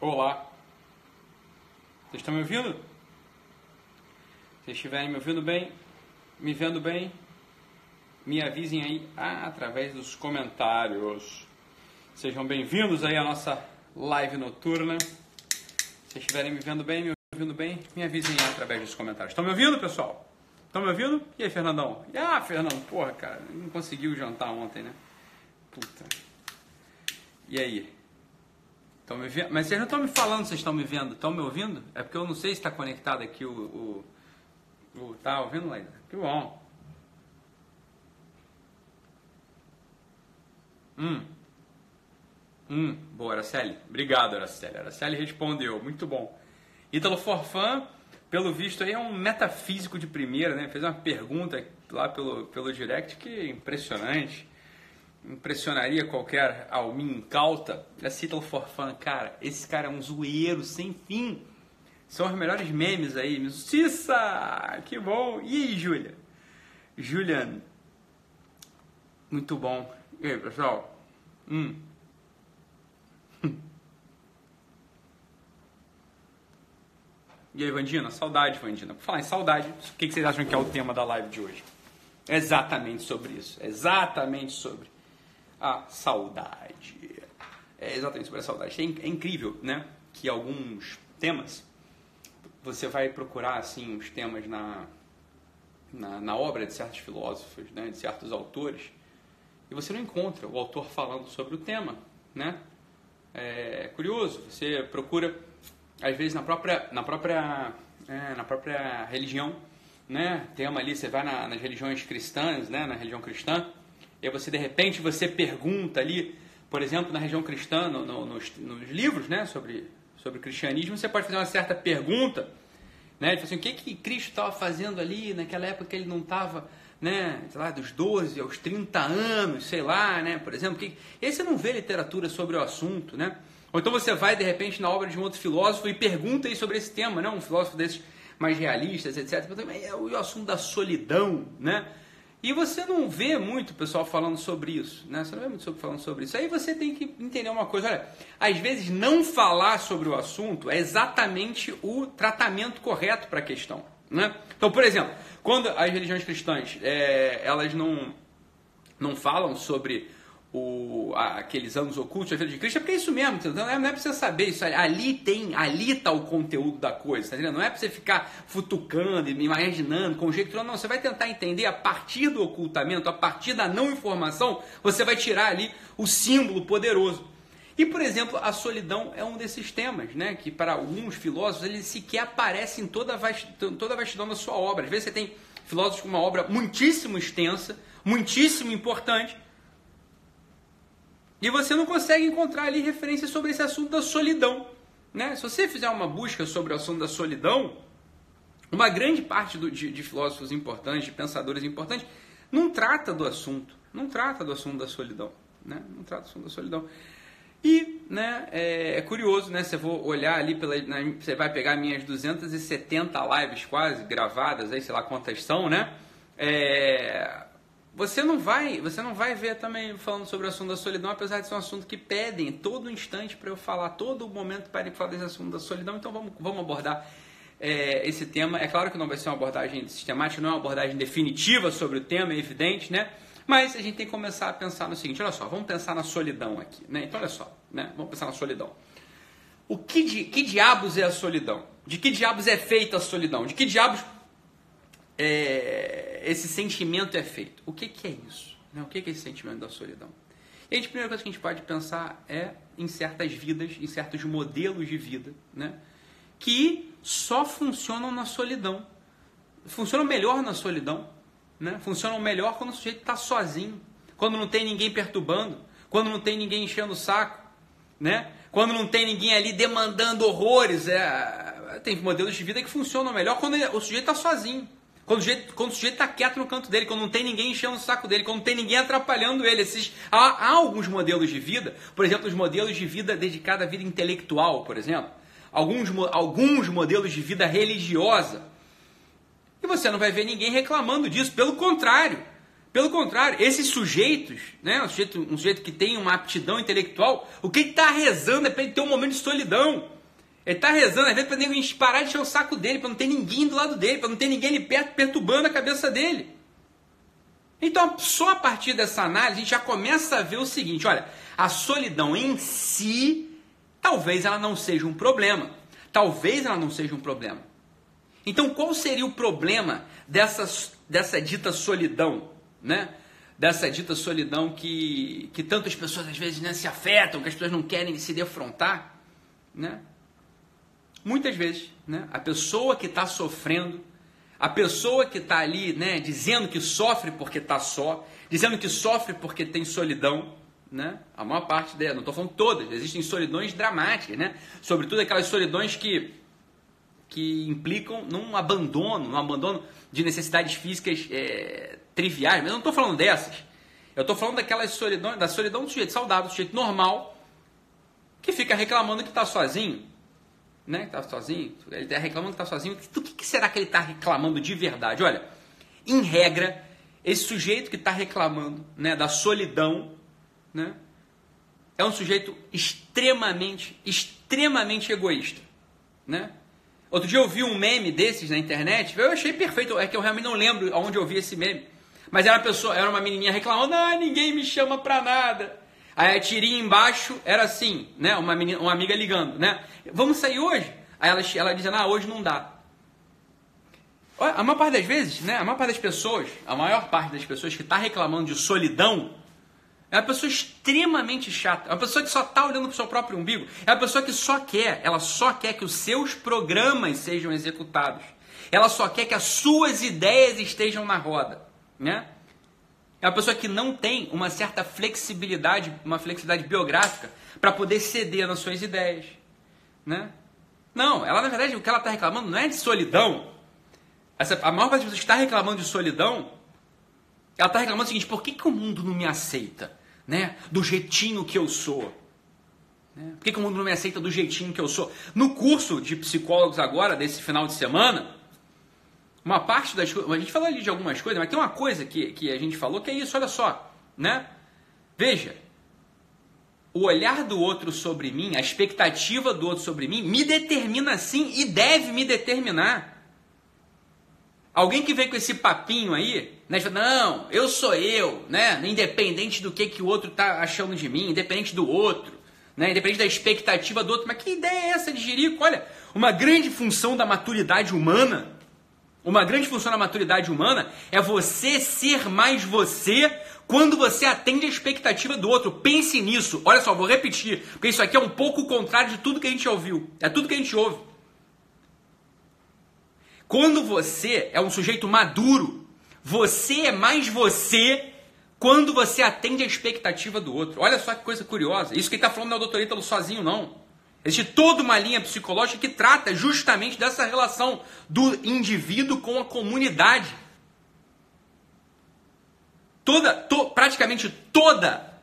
Olá, vocês estão me ouvindo? Se vocês estiverem me ouvindo bem, me vendo bem, me avisem aí através dos comentários. Sejam bem-vindos aí à nossa live noturna. Se vocês estiverem me vendo bem, me ouvindo bem, me avisem aí através dos comentários. Estão me ouvindo, pessoal? Estão me ouvindo? E aí, Fernandão? Fernando, porra, cara, não conseguiu jantar ontem, né? Puta. E aí? Estão me vendo? Mas vocês não estão me falando se vocês estão me vendo. Estão me ouvindo? É porque eu não sei se está conectado aqui tá ouvindo, Laísa? Que bom. Boa, Araceli. Obrigado, Araceli. Araceli respondeu. Muito bom. Ítalo Forfã, pelo visto aí, é um metafísico de primeira, né? Fez uma pergunta lá pelo direct que é impressionante. Impressionaria qualquer alminha incauta. Esse Ítalo Forfã, cara, esse cara é um zoeiro sem fim. São os melhores memes aí. Justiça! Que bom! E aí, Júlia? Julian. Muito bom. E aí, pessoal? E aí, Vandina? Saudade, Vandina. Por falar em saudade, o que vocês acham que é o tema da live de hoje? É exatamente sobre isso. Exatamente sobre a saudade. É exatamente sobre a saudade. É incrível, né? Que alguns temas, você vai procurar, assim, os temas na obra de certos filósofos, né? De certos autores, e você não encontra o autor falando sobre o tema, né? É curioso, você procura, às vezes, na própria religião, né? Tema ali, você vai nas religiões cristãs, né? Na religião cristã, e aí você, de repente, você pergunta ali, por exemplo, na religião cristã, nos livros, né? Sobre o cristianismo, você pode fazer uma certa pergunta, né? Ele fala assim, o que Cristo estava fazendo ali naquela época que ele não estava, né, sei lá, dos 12 aos 30 anos, sei lá, né, por exemplo. E aí você não vê literatura sobre o assunto, né? Ou então você vai, de repente, na obra de um outro filósofo e pergunta aí sobre esse tema, né? Um filósofo desses mais realistas, etc. É o assunto da solidão, né? E você não vê muito pessoal falando sobre isso, né? Você não vê muito falando sobre isso. Aí você tem que entender uma coisa, olha, às vezes não falar sobre o assunto é exatamente o tratamento correto para a questão, né? Então, por exemplo, quando as religiões cristãs, elas não falam sobre aqueles anos ocultos da vida de Cristo, é porque é isso mesmo, não é para você saber isso, ali está o conteúdo da coisa, tá entendendo? Não é para você ficar futucando, imaginando, conjecturando, não, você vai tentar entender a partir do ocultamento, a partir da não informação, você vai tirar ali o símbolo poderoso. E, por exemplo, a solidão é um desses temas, né, que para alguns filósofos ele sequer aparece em toda a vastidão da sua obra. Às vezes você tem filósofos com uma obra muitíssimo extensa, muitíssimo importante, e você não consegue encontrar ali referências sobre esse assunto da solidão, né? Se você fizer uma busca sobre o assunto da solidão, uma grande parte de filósofos importantes, de pensadores importantes, não trata do assunto da solidão, né? Não trata do assunto da solidão. E, né, é curioso, né? Se eu vou olhar ali, você vai pegar minhas 270 lives quase gravadas, aí, sei lá quantas são, né? Você não vai ver também falando sobre o assunto da solidão, apesar de ser um assunto que pedem todo instante para eu falar, todo momento para eu falar desse assunto da solidão. Então vamos abordar esse tema. É claro que não vai ser uma abordagem sistemática, não é uma abordagem definitiva sobre o tema, é evidente, né? Mas a gente tem que começar a pensar no seguinte, olha só, vamos pensar na solidão aqui, né? Então olha só, né? Vamos pensar na solidão. Que diabos é a solidão? De que diabos é feita a solidão? De que diabos esse sentimento é feito? O que é isso? Né? O que é esse sentimento da solidão? E a primeira coisa que a gente pode pensar é em certas vidas, em certos modelos de vida, né? Que só funcionam na solidão. Funcionam melhor na solidão, né? Funcionam melhor quando o sujeito está sozinho, quando não tem ninguém perturbando, quando não tem ninguém enchendo o saco, né? Quando não tem ninguém ali demandando horrores. Tem modelos de vida que funcionam melhor quando o sujeito está sozinho. Quando o sujeito está quieto no canto dele, quando não tem ninguém enchendo o saco dele, quando não tem ninguém atrapalhando ele. Há alguns modelos de vida, por exemplo, os modelos de vida dedicados à vida intelectual, por exemplo. Alguns modelos de vida religiosa. E você não vai ver ninguém reclamando disso, pelo contrário. Pelo contrário, esses sujeitos, né, um sujeito que tem uma aptidão intelectual, o que ele está rezando é para ele ter um momento de solidão. Ele está rezando, às vezes, para ninguém parar de encher o saco dele, para não ter ninguém do lado dele, para não ter ninguém ali perto perturbando a cabeça dele. Então, só a partir dessa análise, a gente já começa a ver o seguinte, olha, a solidão em si, talvez ela não seja um problema. Talvez ela não seja um problema. Então, qual seria o problema dessa dita solidão, né? Dessa dita solidão que tantas pessoas, às vezes, né, se afetam, que as pessoas não querem se defrontar, né? Muitas vezes, né, a pessoa que está sofrendo, a pessoa que está ali, né, dizendo que sofre porque está só, dizendo que sofre porque tem solidão, né, a maior parte dela, não estou falando todas, existem solidões dramáticas, né, sobretudo aquelas solidões que implicam num abandono de necessidades físicas triviais, mas eu não estou falando dessas, eu estou falando daquelas solidões, da solidão do sujeito saudável, do sujeito normal, que fica reclamando que está sozinho, né, que está sozinho, ele está reclamando que está sozinho. Do que será que ele está reclamando de verdade? Olha, em regra, esse sujeito que está reclamando, né, da solidão, né, é um sujeito extremamente egoísta, né? Outro dia eu vi um meme desses na internet, eu achei perfeito, é que eu realmente não lembro onde eu vi esse meme, mas era uma menininha reclamando, ninguém me chama pra nada. Aí a tirinha embaixo era assim, né? Uma amiga ligando, né? Vamos sair hoje? Aí ela dizendo, hoje não dá. A maior parte das vezes, né? A maior parte das pessoas que está reclamando de solidão é uma pessoa extremamente chata. É uma pessoa que só está olhando para o seu próprio umbigo. É uma pessoa que só quer que os seus programas sejam executados. Ela só quer que as suas ideias estejam na roda, né? É uma pessoa que não tem uma certa flexibilidade, uma flexibilidade biográfica para poder ceder nas suas ideias, né? Não, ela na verdade o que ela está reclamando não é de solidão. A maior parte das pessoas que está reclamando de solidão, ela está reclamando o seguinte, por que o mundo não me aceita, né? Do jeitinho que eu sou? Né? Por que o mundo não me aceita do jeitinho que eu sou? No curso de psicólogos agora, desse final de semana, uma parte das coisas, a gente falou ali de algumas coisas, mas tem uma coisa que a gente falou que é isso, olha só, né? Veja, o olhar do outro sobre mim, a expectativa do outro sobre mim, me determina sim e deve me determinar. Alguém que vem com esse papinho aí, né? Não, eu sou eu, né? Independente do que o outro tá achando de mim, independente do outro, né? Independente da expectativa do outro. Mas que ideia é essa de jirico? Olha, uma grande função da maturidade humana, é você ser mais você quando você atende a expectativa do outro. Pense nisso. Olha só, vou repetir, porque isso aqui é um pouco o contrário de tudo que a gente ouviu. É tudo que a gente ouve. Quando você é um sujeito maduro, você é mais você quando você atende a expectativa do outro. Olha só que coisa curiosa. Isso que ele está falando não é o Dr. Ítalo sozinho, não. Existe toda uma linha psicológica que trata justamente dessa relação do indivíduo com a comunidade. Praticamente toda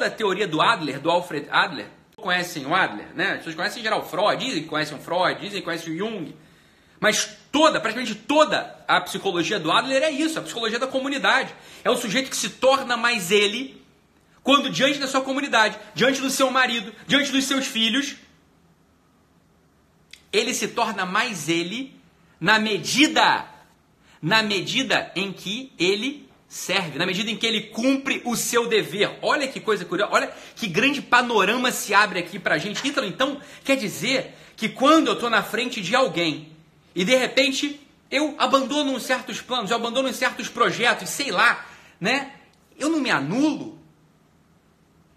a teoria do Alfred Adler, conhecem o Adler, né? As pessoas conhecem em geral Freud, dizem que conhecem o Freud, dizem que conhecem o Jung, mas praticamente toda a psicologia do Adler é isso, a psicologia da comunidade. É o sujeito que se torna mais ele quando diante da sua comunidade, diante do seu marido, diante dos seus filhos, ele se torna mais ele na medida em que ele serve, na medida em que ele cumpre o seu dever. Olha que coisa curiosa, olha que grande panorama se abre aqui pra gente. Então, quer dizer que quando eu estou na frente de alguém e de repente eu abandono uns certos planos, eu abandono uns certos projetos, sei lá, né? Eu não me anulo?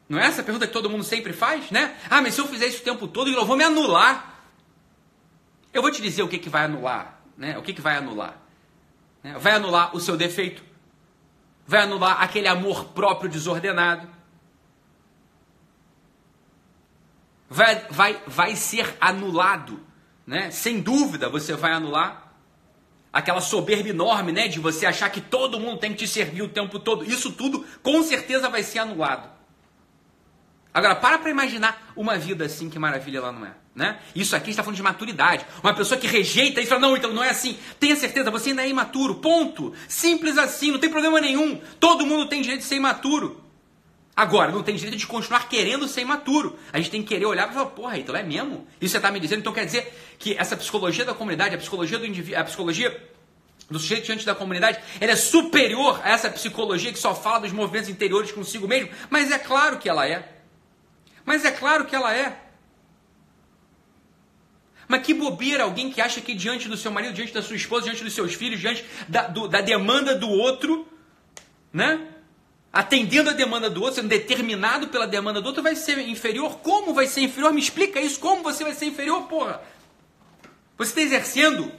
Não é essa a pergunta que todo mundo sempre faz, né? Mas se eu fizer isso o tempo todo, eu vou me anular. Eu vou te dizer o que vai anular, né? O que vai anular? Né? Vai anular o seu defeito. Vai anular aquele amor próprio desordenado. Vai ser anulado, né? Sem dúvida você vai anular aquela soberba enorme, né? De você achar que todo mundo tem que te servir o tempo todo. Isso tudo com certeza vai ser anulado. Agora, para imaginar uma vida assim, que maravilha ela não é. Né? Isso aqui está falando de maturidade. Uma pessoa que rejeita isso, fala, não, então não é assim. Tenha certeza, você ainda é imaturo, ponto. Simples assim, não tem problema nenhum. Todo mundo tem direito de ser imaturo. Agora, não tem direito de continuar querendo ser imaturo. A gente tem que querer olhar e falar, porra, então é mesmo? Isso você está me dizendo? Então quer dizer que essa psicologia da comunidade, a psicologia do indivíduo, a psicologia do sujeito diante da comunidade, ela é superior a essa psicologia que só fala dos movimentos interiores consigo mesmo? Mas é claro que ela é. Mas é claro que ela é. Mas que bobeira alguém que acha que diante do seu marido, diante da sua esposa, diante dos seus filhos, diante da demanda do outro, né? Atendendo a demanda do outro, sendo determinado pela demanda do outro, vai ser inferior? Como vai ser inferior? Me explica isso. Como você vai ser inferior, porra? Você está exercendo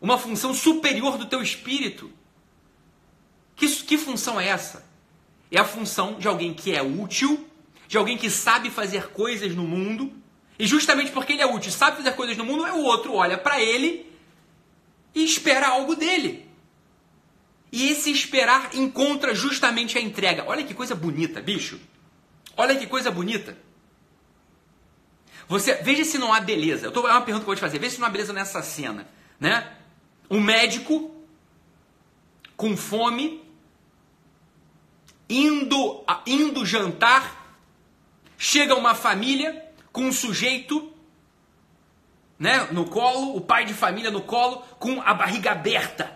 uma função superior do teu espírito. Que função é essa? É a função de alguém que é útil, de alguém que sabe fazer coisas no mundo, e justamente porque ele é útil, sabe fazer coisas no mundo, o outro olha para ele e espera algo dele. E esse esperar encontra justamente a entrega. Olha que coisa bonita, bicho. Olha que coisa bonita. Veja se não há beleza. É uma pergunta que eu vou te fazer. Veja se não há beleza nessa cena, né? Um médico com fome, indo jantar, chega uma família com um sujeito, né, no colo, o pai de família no colo, com a barriga aberta,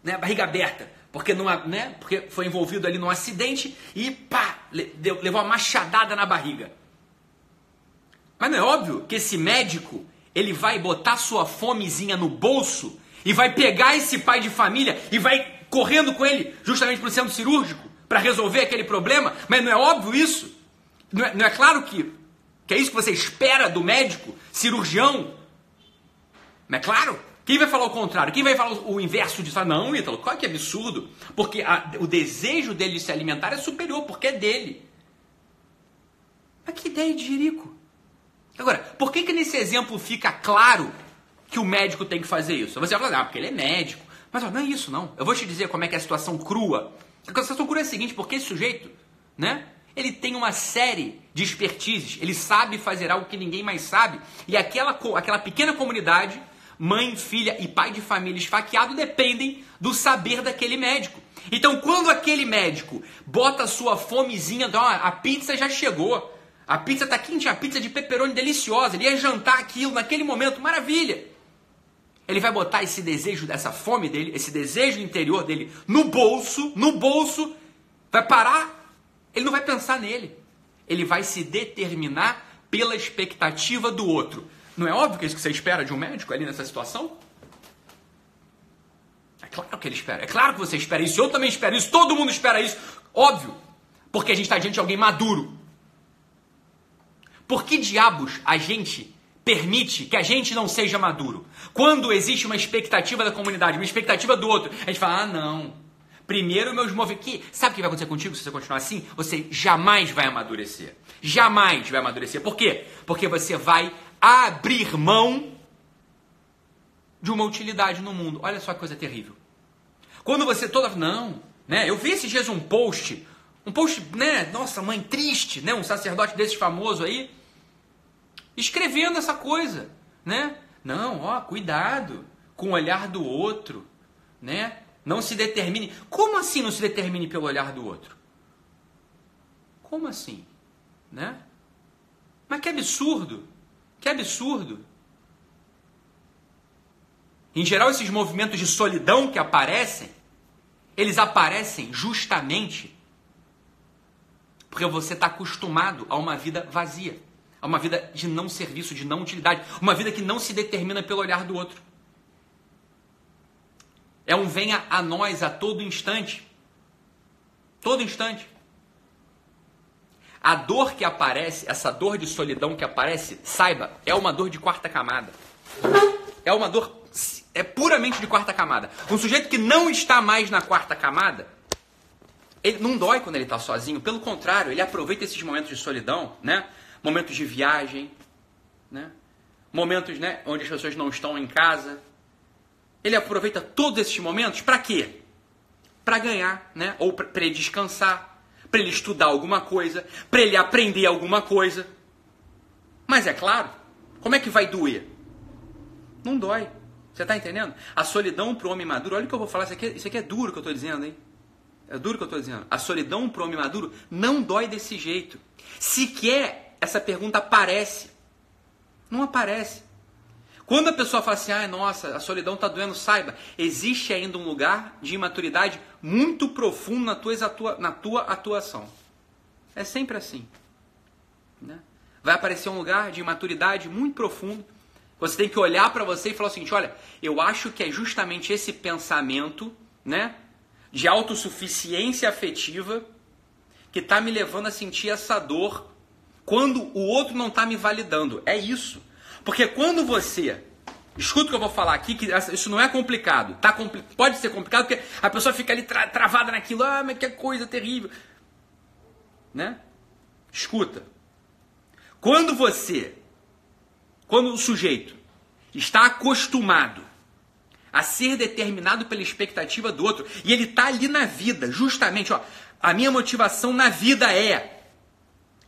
né, a barriga aberta, porque foi envolvido ali num acidente e pá, levou uma machadada na barriga. Mas não é óbvio que esse médico, ele vai botar sua fomezinha no bolso e vai pegar esse pai de família e vai correndo com ele justamente para o centro cirúrgico para resolver aquele problema? Mas não é óbvio isso? Não é claro que é isso que você espera do médico, cirurgião? Não é claro? Quem vai falar o contrário? Quem vai falar o inverso disso? Não, Ítalo, qual que absurdo? Porque o desejo dele de se alimentar é superior, porque é dele. Mas que ideia de jirico. Agora, por que nesse exemplo fica claro que o médico tem que fazer isso? Você vai falar, porque ele é médico. Mas não é isso, não. Eu vou te dizer como é que é a situação crua. A situação crua é a seguinte, porque esse sujeito, né? Ele tem uma série de expertises, ele sabe fazer algo que ninguém mais sabe, e aquela pequena comunidade, mãe, filha e pai de família esfaqueado, dependem do saber daquele médico. Então, quando aquele médico bota a sua fomezinha, então, a pizza já chegou, a pizza está quente, a pizza de pepperoni deliciosa, ele ia jantar aquilo naquele momento, maravilha. Ele vai botar esse desejo, essa fome dele, esse desejo interior dele no bolso, vai parar. Ele não vai pensar nele. Ele vai se determinar pela expectativa do outro. Não é óbvio que é isso que você espera de um médico ali nessa situação? É claro que ele espera. É claro que você espera isso. Eu também espero isso. Todo mundo espera isso. Óbvio. Porque a gente está diante de alguém maduro. Por que diabos a gente permite que a gente não seja maduro? Quando existe uma expectativa da comunidade, uma expectativa do outro, a gente fala, não. Primeiro, meus movimentos. Sabe o que vai acontecer contigo se você continuar assim? Você jamais vai amadurecer. Jamais vai amadurecer. Por quê? Porque você vai abrir mão de uma utilidade no mundo. Olha só que coisa terrível. Quando você Não, né? Eu vi esses dias um post, né? Nossa, mãe triste, né? Um sacerdote desses famoso aí, escrevendo essa coisa, né? Não, cuidado com o olhar do outro, né? Não se determine. Como assim não se determine pelo olhar do outro? Como assim? Né? Mas que absurdo. Que absurdo. Em geral, esses movimentos de solidão que aparecem, eles aparecem justamente porque você está acostumado a uma vida vazia. A uma vida de não serviço, de não utilidade. Uma vida que não se determina pelo olhar do outro. É um venha a nós a todo instante. Todo instante. A dor que aparece, essa dor de solidão que aparece, saiba, é uma dor de quarta camada. É uma dor, é puramente de quarta camada. Um sujeito que não está mais na quarta camada, ele não dói quando ele está sozinho. Pelo contrário, ele aproveita esses momentos de solidão, né? Momentos de viagem, né? Momentos, né, onde as pessoas não estão em casa. Ele aproveita todos esses momentos para quê? Para ganhar, né? Ou para ele descansar, para ele estudar alguma coisa, para ele aprender alguma coisa. Mas é claro Como é que vai doer? Não dói. Você está entendendo? A solidão para o homem maduro, olha o que eu vou falar, isso aqui é duro que eu estou dizendo, hein? É duro que eu estou dizendo. A solidão para o homem maduro não dói desse jeito. Sequer essa pergunta aparece. Não aparece. Quando a pessoa fala assim, nossa, a solidão está doendo, saiba, existe ainda um lugar de imaturidade muito profundo na tua atuação. É sempre assim. Né? Vai aparecer um lugar de imaturidade muito profundo. Você tem que olhar para você e falar o seguinte, olha, eu acho que é justamente esse pensamento, né, de autossuficiência afetiva que está me levando a sentir essa dor quando o outro não está me validando. É isso. Porque quando você... Escuta o que eu vou falar aqui, que isso não é complicado. Pode ser complicado porque a pessoa fica ali travada naquilo. Mas que coisa terrível. Né? Escuta. Quando o sujeito está acostumado a ser determinado pela expectativa do outro, e ele está ali na vida, justamente, a minha motivação na vida é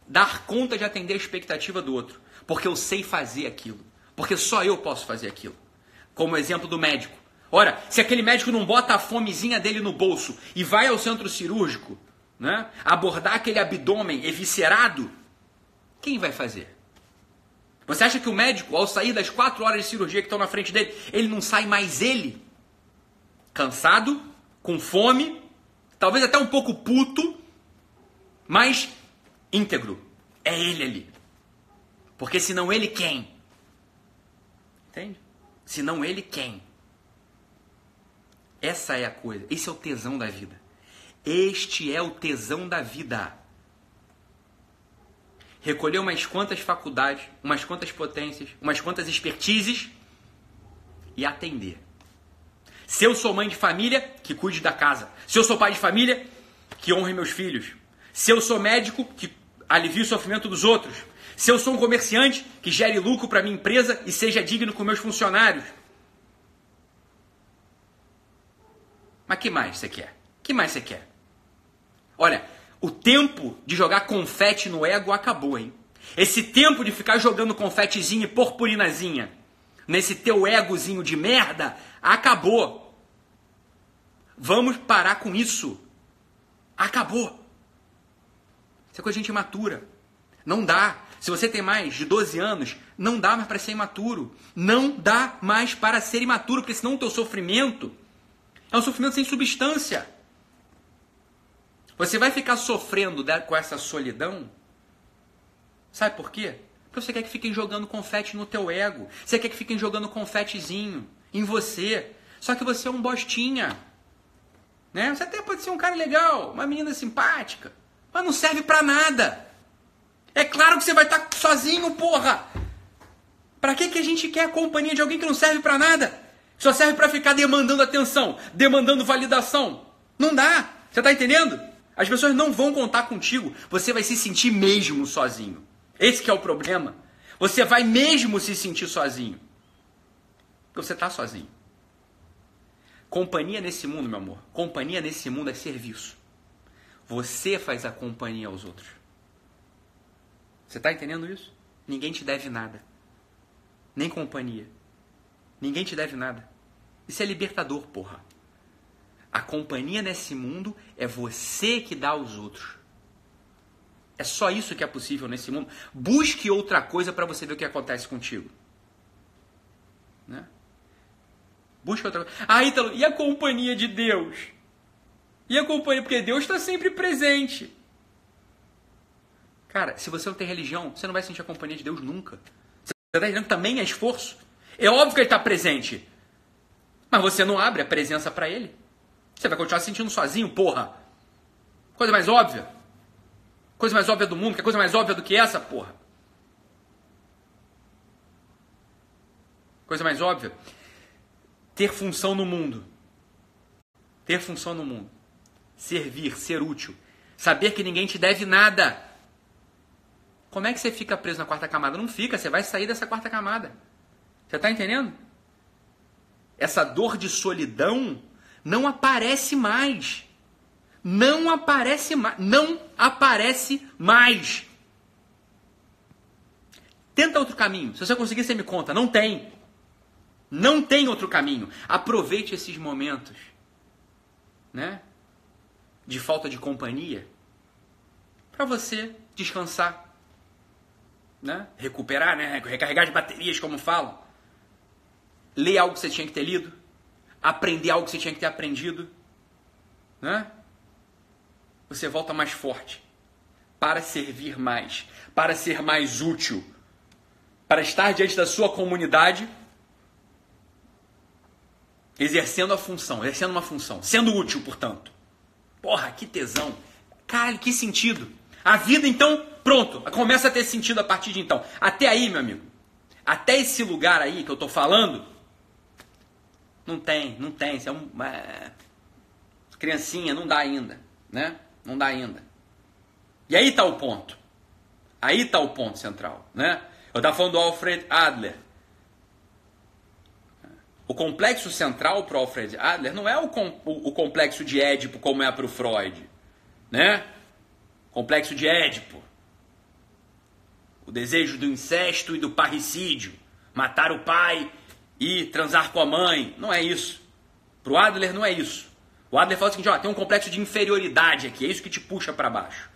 dar conta de atender a expectativa do outro, porque eu sei fazer aquilo, porque só eu posso fazer aquilo. Como o exemplo do médico. Ora, se aquele médico não bota a fomezinha dele no bolso e vai ao centro cirúrgico, né, abordar aquele abdômen eviscerado, quem vai fazer? Você acha que o médico, ao sair das 4 horas de cirurgia que estão na frente dele, ele não sai mais ele? Cansado, com fome, talvez até um pouco puto, mas íntegro. É ele ali. Porque senão ele quem? Entende? Senão ele quem? Essa é a coisa. Esse é o tesão da vida. Este é o tesão da vida. Recolher umas quantas faculdades, umas quantas potências, umas quantas expertises e atender. Se eu sou mãe de família, que cuide da casa. Se eu sou pai de família, que honre meus filhos. Se eu sou médico, que alivie o sofrimento dos outros. Se eu sou um comerciante, que gere lucro para minha empresa e seja digno com meus funcionários. Mas que mais você quer? Que mais você quer? Olha, o tempo de jogar confete no ego acabou, hein? Esse tempo de ficar jogando confetezinho e purpurinazinha nesse teu egozinho de merda, acabou. Vamos parar com isso. Acabou. Isso é coisa de gente imatura. Não dá. Se você tem mais de 12 anos, não dá mais para ser imaturo. Não dá mais para ser imaturo, porque senão o teu sofrimento é um sofrimento sem substância. Você vai ficar sofrendo com essa solidão? Sabe por quê? Porque você quer que fiquem jogando confete no teu ego. Você quer que fiquem jogando confetezinho em você. Só que você é um bostinha. Né? Você até pode ser um cara legal, uma menina simpática, mas não serve pra nada. É claro que você vai estar sozinho, porra. Pra que a gente quer a companhia de alguém que não serve pra nada? Só serve pra ficar demandando atenção, demandando validação. Não dá. Você tá entendendo? As pessoas não vão contar contigo. Você vai se sentir mesmo sozinho. Esse que é o problema. Você vai mesmo se sentir sozinho. Porque você está sozinho. Companhia nesse mundo, meu amor. Companhia nesse mundo é serviço. Você faz a companhia aos outros. Você está entendendo isso? Ninguém te deve nada. Nem companhia. Ninguém te deve nada. Isso é libertador, porra. A companhia nesse mundo é você que dá aos outros. É só isso que é possível nesse mundo. Busque outra coisa para você ver o que acontece contigo. Né? Busque outra coisa. Ítalo, e a companhia de Deus? E a companhia? Porque Deus está sempre presente. Cara, se você não tem religião, você não vai sentir a companhia de Deus nunca. Você está entendendo que também é esforço? É óbvio que Ele está presente. Mas você não abre a presença para Ele. Você vai continuar se sentindo sozinho, porra. Coisa mais óbvia. Coisa mais óbvia do mundo. Que coisa mais óbvia do que essa, porra? Coisa mais óbvia. Ter função no mundo. Ter função no mundo. Servir, ser útil. Saber que ninguém te deve nada. Como é que você fica preso na quarta camada? Não fica, você vai sair dessa quarta camada. Você está entendendo? Essa dor de solidão não aparece mais. Não aparece mais. Não aparece mais. Tenta outro caminho. Se você conseguir, você me conta. Não tem. Não tem outro caminho. Aproveite esses momentos, né, de falta de companhia para você descansar, né, recuperar, né, recarregar as baterias, como falam. Ler algo que você tinha que ter lido. Aprender algo que você tinha que ter aprendido, né? Você volta mais forte para servir mais, para ser mais útil, para estar diante da sua comunidade, exercendo uma função, sendo útil, portanto. Porra, que tesão. Caralho, que sentido. A vida, então, pronto, começa a ter sentido a partir de então. Até aí, meu amigo, até esse lugar aí que eu tô falando, não tem. Você é criancinha, não dá ainda, né? Não dá ainda. E aí tá o ponto. Aí tá o ponto central, né? Eu estava falando do Alfred Adler. O complexo central para o Alfred Adler não é o complexo de Édipo como é para o Freud, né? Complexo de Édipo. O desejo do incesto e do parricídio. Matar o pai e transar com a mãe. Não é isso. Para o Adler não é isso. O Adler fala o seguinte, ó, tem um complexo de inferioridade aqui. É isso que te puxa para baixo.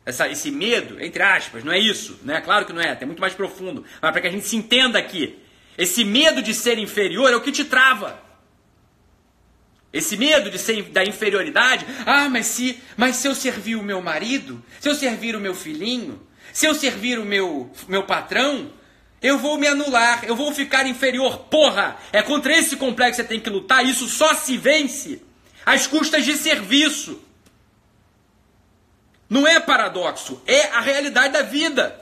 Esse medo, entre aspas, não é isso, né? Claro que não é, é muito mais profundo. Mas para que a gente se entenda aqui, esse medo de ser inferior é o que te trava. Esse medo de ser da inferioridade, mas se eu servir o meu marido, se eu servir o meu filhinho, se eu servir o meu patrão, eu vou me anular, eu vou ficar inferior. Porra, é contra esse complexo que você tem que lutar, isso só se vence às custas de serviço. Não é paradoxo, é a realidade da vida.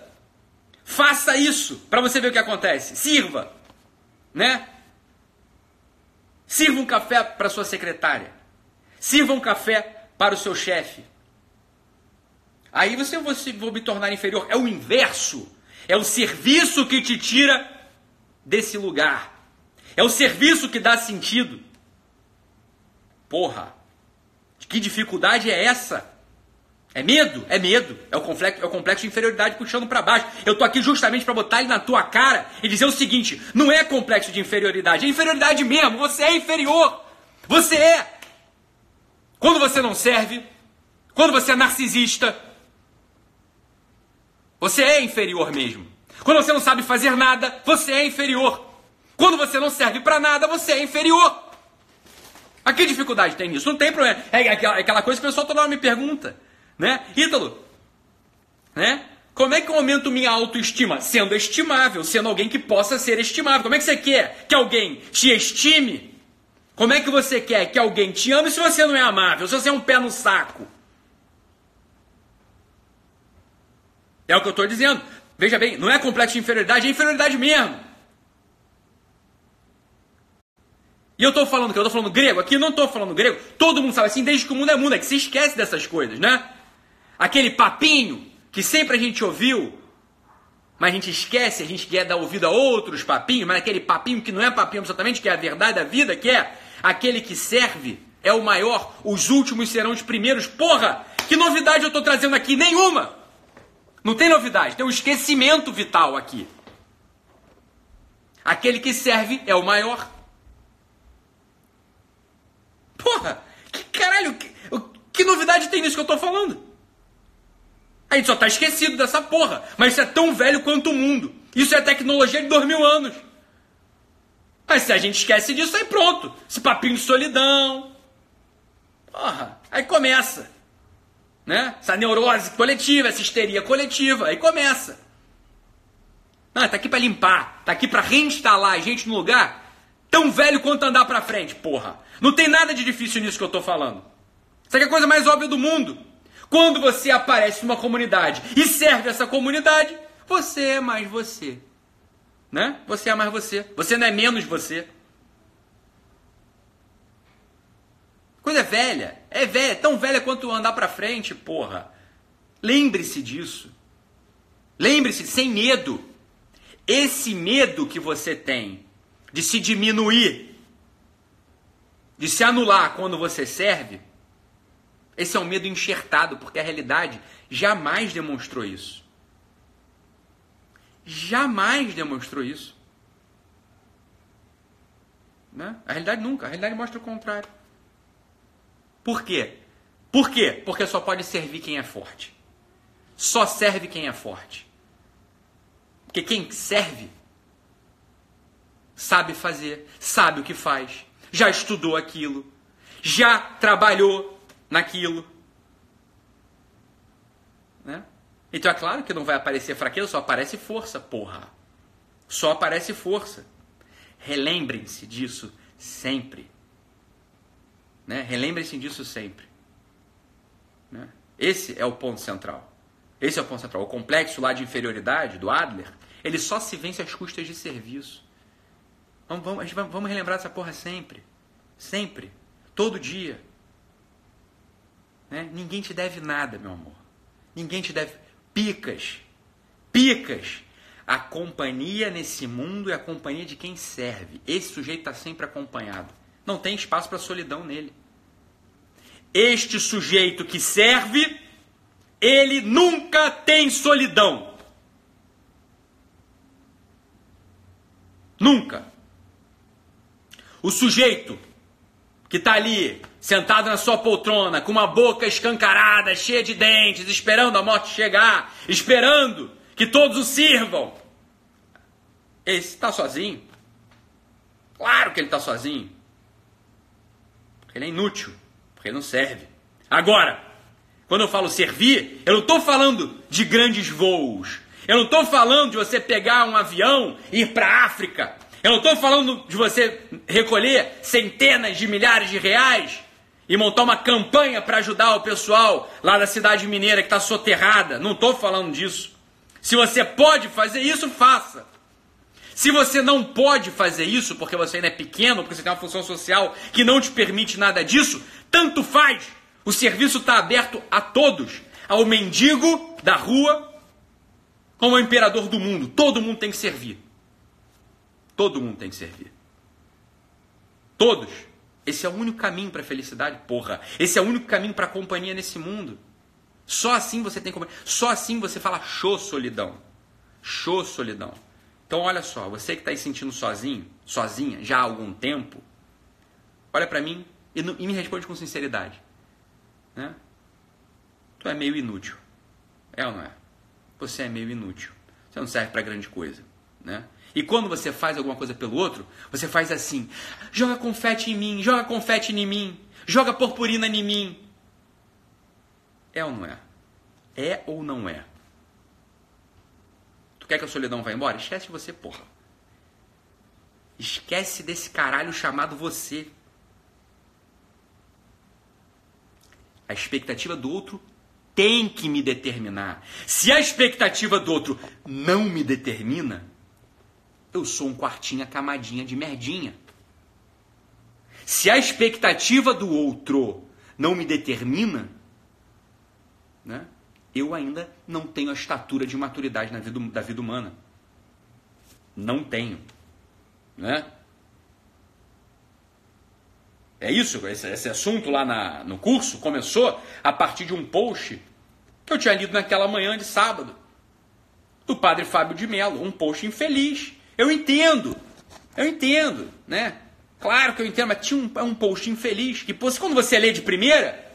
Faça isso para você ver o que acontece. Sirva, né? Sirva um café para sua secretária. Sirva um café para o seu chefe. Aí você vou me tornar inferior. É o inverso. É o serviço que te tira desse lugar. É o serviço que dá sentido. Porra, que dificuldade é essa? É medo? É medo. É o complexo de inferioridade puxando para baixo. Eu tô aqui justamente para botar ele na tua cara e dizer o seguinte, não é complexo de inferioridade, é inferioridade mesmo. Você é inferior. Você é. Quando você não serve, quando você é narcisista, você é inferior mesmo. Quando você não sabe fazer nada, você é inferior. Quando você não serve para nada, você é inferior. A que dificuldade tem nisso? Não tem problema. É aquela coisa que o pessoal toda hora me pergunta. Né? Ítalo, né? Como é que eu aumento minha autoestima? Sendo estimável, sendo alguém que possa ser estimável. Como é que você quer que alguém te estime? Como é que você quer que alguém te ame se você não é amável, se você é um pé no saco? É o que eu estou dizendo. Veja bem, não é complexo de inferioridade, é inferioridade mesmo. E eu estou falando que eu estou falando grego, aqui eu não estou falando grego, todo mundo sabe assim, desde que o mundo é mundo, é que se esquece dessas coisas, né? Aquele papinho que sempre a gente ouviu, mas a gente esquece, a gente quer dar ouvido a outros papinhos, mas aquele papinho que não é papinho absolutamente, que é a verdade da vida, que é aquele que serve, é o maior, os últimos serão os primeiros. Porra, que novidade eu estou trazendo aqui? Nenhuma! Não tem novidade, tem um esquecimento vital aqui. Aquele que serve é o maior. Porra, que caralho, que novidade tem nisso que eu tô falando? A gente só tá esquecido dessa porra, mas isso é tão velho quanto o mundo. Isso é tecnologia de 2000 anos. Mas se a gente esquece disso, aí pronto. Esse papinho de solidão. Porra, aí começa. Né? Essa neurose coletiva, essa histeria coletiva, aí começa. Tá aqui pra limpar, tá aqui pra reinstalar a gente no lugar tão velho quanto andar pra frente, porra. Não tem nada de difícil nisso que eu tô falando. Isso aqui é a coisa mais óbvia do mundo. Quando você aparece numa comunidade e serve essa comunidade, você é mais você. Né? Você é mais você. Você não é menos você. Coisa velha. É velha, tão velha quanto andar pra frente, porra. Lembre-se disso. Lembre-se, sem medo. Esse medo que você tem de se diminuir, de se anular quando você serve, esse é um medo enxertado, porque a realidade jamais demonstrou isso. jamais demonstrou isso. Né? A realidade nunca. A realidade mostra o contrário. Por quê? Por quê? Porque só pode servir quem é forte. Só serve quem é forte. Porque quem serve sabe fazer, sabe o que faz, já estudou aquilo, já trabalhou naquilo. Né? Então é claro que não vai aparecer fraqueza, só aparece força, porra. Só aparece força. Relembrem-se disso sempre. Né? Relembrem-se disso sempre. Né? Esse é o ponto central. Esse é o ponto central. O complexo lá de inferioridade do Adler, ele só se vence às custas de serviço. Vamos relembrar essa porra sempre. Sempre. Todo dia. Né? Ninguém te deve nada, meu amor. Ninguém te deve picas. Picas. A companhia nesse mundo é a companhia de quem serve. Esse sujeito está sempre acompanhado. Não tem espaço para solidão nele. Este sujeito que serve, ele nunca tem solidão. Nunca. O sujeito que está ali, sentado na sua poltrona, com uma boca escancarada, cheia de dentes, esperando a morte chegar, esperando que todos o sirvam. Esse está sozinho. Claro que ele está sozinho. Porque ele é inútil. Porque ele não serve. Agora, quando eu falo servir, eu não estou falando de grandes voos. Eu não estou falando de você pegar um avião e ir para a África. Eu não estou falando de você recolher centenas de milhares de reais e montar uma campanha para ajudar o pessoal lá da cidade mineira que está soterrada. Não estou falando disso. Se você pode fazer isso, faça. Se você não pode fazer isso porque você ainda é pequeno, porque você tem uma função social que não te permite nada disso, tanto faz. O serviço está aberto a todos. Ao mendigo da rua, como ao imperador do mundo. Todo mundo tem que servir. Todo mundo tem que servir. Todos. Esse é o único caminho para a felicidade, porra. Esse é o único caminho para a companhia nesse mundo. Só assim você tem companhia. Só assim você fala show solidão. Show solidão. Então olha só, você que está aí sentindo sozinho, sozinha, já há algum tempo, olha para mim e me responde com sinceridade. Né? Tu é meio inútil. É ou não é? Você é meio inútil. Você não serve para grande coisa. Né? E quando você faz alguma coisa pelo outro, você faz assim, joga confete em mim, joga confete em mim, joga purpurina em mim. É ou não é? É ou não é? Tu quer que a solidão vá embora? Esquece de você, porra. Esquece desse caralho chamado você. A expectativa do outro tem que me determinar. Se a expectativa do outro não me determina, eu sou um quartinha camadinha de merdinha. Se a expectativa do outro não me determina, né, eu ainda não tenho a estatura de maturidade da vida humana. Não tenho. Né? É isso, esse assunto lá no curso começou a partir de um post que eu tinha lido naquela manhã de sábado, do padre Fábio de Mello, um post infeliz. Eu entendo, né? Claro que eu entendo, mas tinha um post infeliz, que quando você lê de primeira,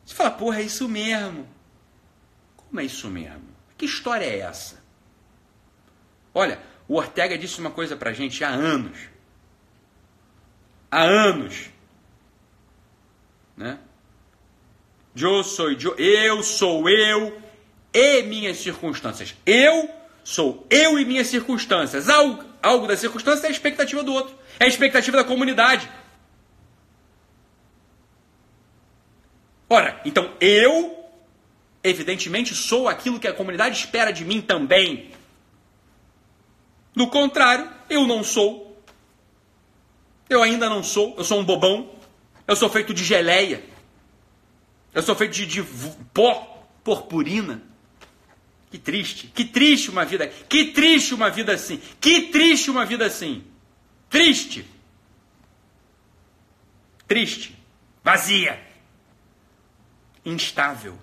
você fala, porra, é isso mesmo. Como é isso mesmo? Que história é essa? Olha, o Ortega disse uma coisa pra gente há anos. Há anos. Né? Eu sou eu e minhas circunstâncias. Eu sou eu e minhas circunstâncias. Algo da circunstância é a expectativa do outro. É a expectativa da comunidade. Ora, então eu, evidentemente, sou aquilo que a comunidade espera de mim também. Do contrário, eu não sou. Eu ainda não sou. Eu sou um bobão. Eu sou feito de geleia. Eu sou feito de pó, purpurina. Que triste uma vida. Que triste uma vida assim. Que triste uma vida assim. Triste. Triste. Vazia. Instável.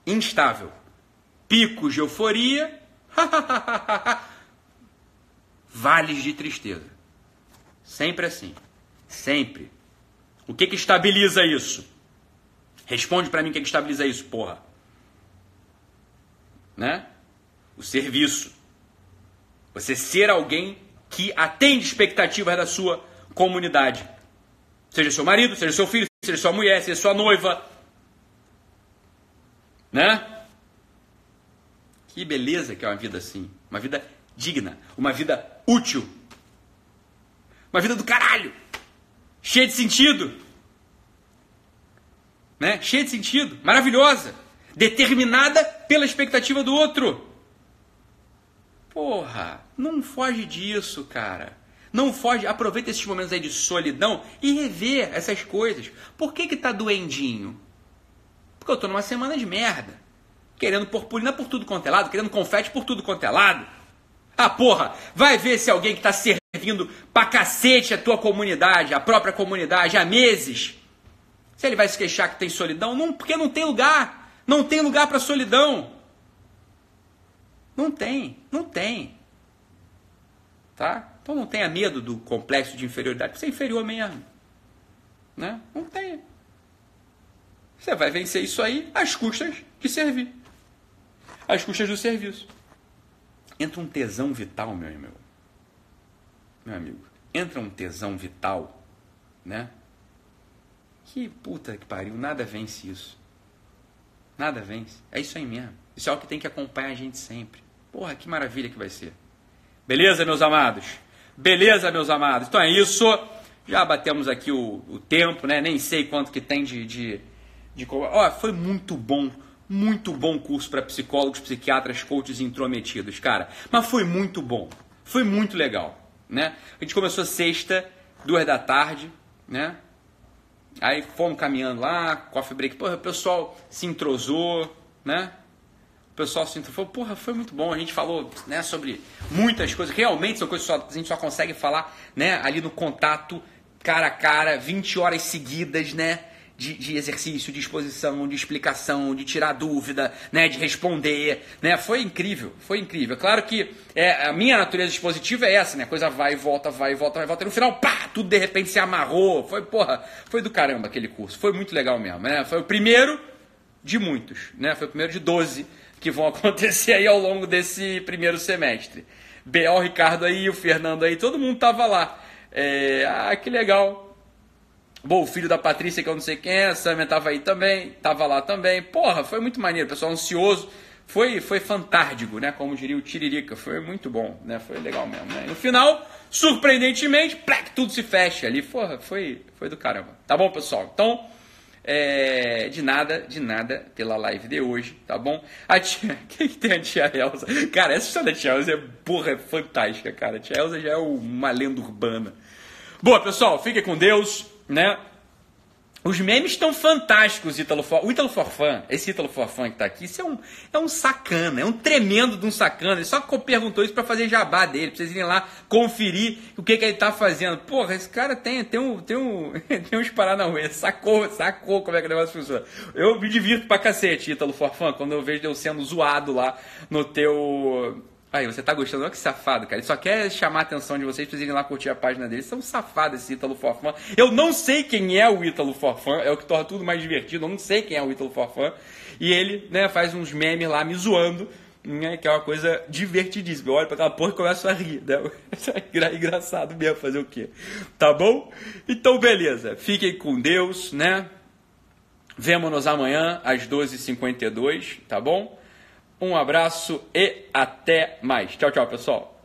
Instável. Picos de euforia Vales de tristeza. Sempre assim. Sempre. O que estabiliza isso? Responde pra mim o que estabiliza isso, porra. Né? O serviço. Você ser alguém que atende expectativas da sua comunidade. Seja seu marido, seja seu filho, seja sua mulher, seja sua noiva. Né? Que beleza que é uma vida assim. Uma vida digna. Uma vida útil. Uma vida do caralho. Cheia de sentido. Né? Cheia de sentido. Maravilhosa. Determinada pela expectativa do outro. Porra, não foge disso, cara. Não foge. Aproveita esses momentos aí de solidão e revê essas coisas. Por que tá doendinho? Porque eu tô numa semana de merda. Querendo purpurina por tudo quanto é lado. Querendo confete por tudo quanto é lado. Ah, porra, vai ver se alguém que tá servindo pra cacete a tua comunidade, a própria comunidade, há meses. Se ele vai se queixar que tem solidão, não, porque não tem lugar. Não tem lugar pra solidão. Não tem. Tá? Então não tenha medo do complexo de inferioridade, porque você é inferior mesmo. Né? Não tenha. Você vai vencer isso aí às custas de servir. Às custas do serviço. Entra um tesão vital, meu amigo. Entra um tesão vital, né? Que puta que pariu, nada vence isso. Nada vence. É isso aí mesmo. Isso é o que tem que acompanhar a gente sempre. Porra, que maravilha que vai ser. Beleza, meus amados? Beleza, meus amados? Então é isso. Já batemos aqui o tempo, né? Nem sei quanto que tem de... Ó, foi muito bom curso para psicólogos, psiquiatras, coaches intrometidos, cara. Mas foi muito bom. Foi muito legal, né? A gente começou sexta, 14h, né? Aí fomos caminhando lá, coffee break. Porra, o pessoal se entrosou, né? O pessoal se entrosou. Porra, foi muito bom. A gente falou, né, sobre muitas coisas. Realmente são coisas que a gente só consegue falar, né, ali no contato, cara a cara, 20 horas seguidas, né? De exercício, de exposição, de explicação, de tirar dúvida, né, de responder, né, foi incrível. Claro que a minha natureza expositiva é essa, né, a coisa vai e volta, e no final, pá, tudo de repente se amarrou, foi do caramba aquele curso, foi muito legal mesmo, né, foi o primeiro de muitos, né, foi o primeiro de 12 que vão acontecer aí ao longo desse primeiro semestre. O Ricardo aí, o Fernando aí, todo mundo tava lá, que legal. Bom, o filho da Patrícia, que eu não sei quem é, a Samia tava aí também, tava lá também. Porra, foi muito maneiro, pessoal ansioso. Foi fantárdico, né? Como diria o Tiririca, foi muito bom, né? Foi legal mesmo, né? E no final, surpreendentemente, plac, tudo se fecha ali. Porra, foi do caramba. Tá bom, pessoal? Então, de nada pela live de hoje, tá bom? Quem que tem a tia Elza? Cara, essa história da tia Elza é fantástica, cara. A tia Elza já é uma lenda urbana. Boa, pessoal, fiquem com Deus, né? Os memes estão fantásticos, o Ítalo Forfã, esse Ítalo Forfã que tá aqui, isso é um sacana, é um tremendo de um sacana. Ele só perguntou isso pra fazer jabá dele, pra vocês irem lá conferir o que ele tá fazendo. Porra, esse cara tem uns paranauê, sacou como é que o negócio funciona. Eu me divirto pra cacete, Ítalo Forfã, quando eu vejo eu sendo zoado lá no teu... Aí, você tá gostando? Olha que safado, cara. Ele só quer chamar a atenção de vocês pra vocês irem lá curtir a página dele. São safados esse Ítalo Forfã. Eu não sei quem é o Ítalo Forfã. É o que torna tudo mais divertido. Eu não sei quem é o Ítalo Forfã. E ele, né, faz uns memes lá me zoando, né, que é uma coisa divertidíssima. Eu olho pra aquela porra e começo a rir, né? É engraçado mesmo fazer o quê? Tá bom? Então, beleza. Fiquem com Deus, né? Vemo-nos amanhã às 12h52, tá bom? Um abraço e até mais. Tchau, tchau, pessoal.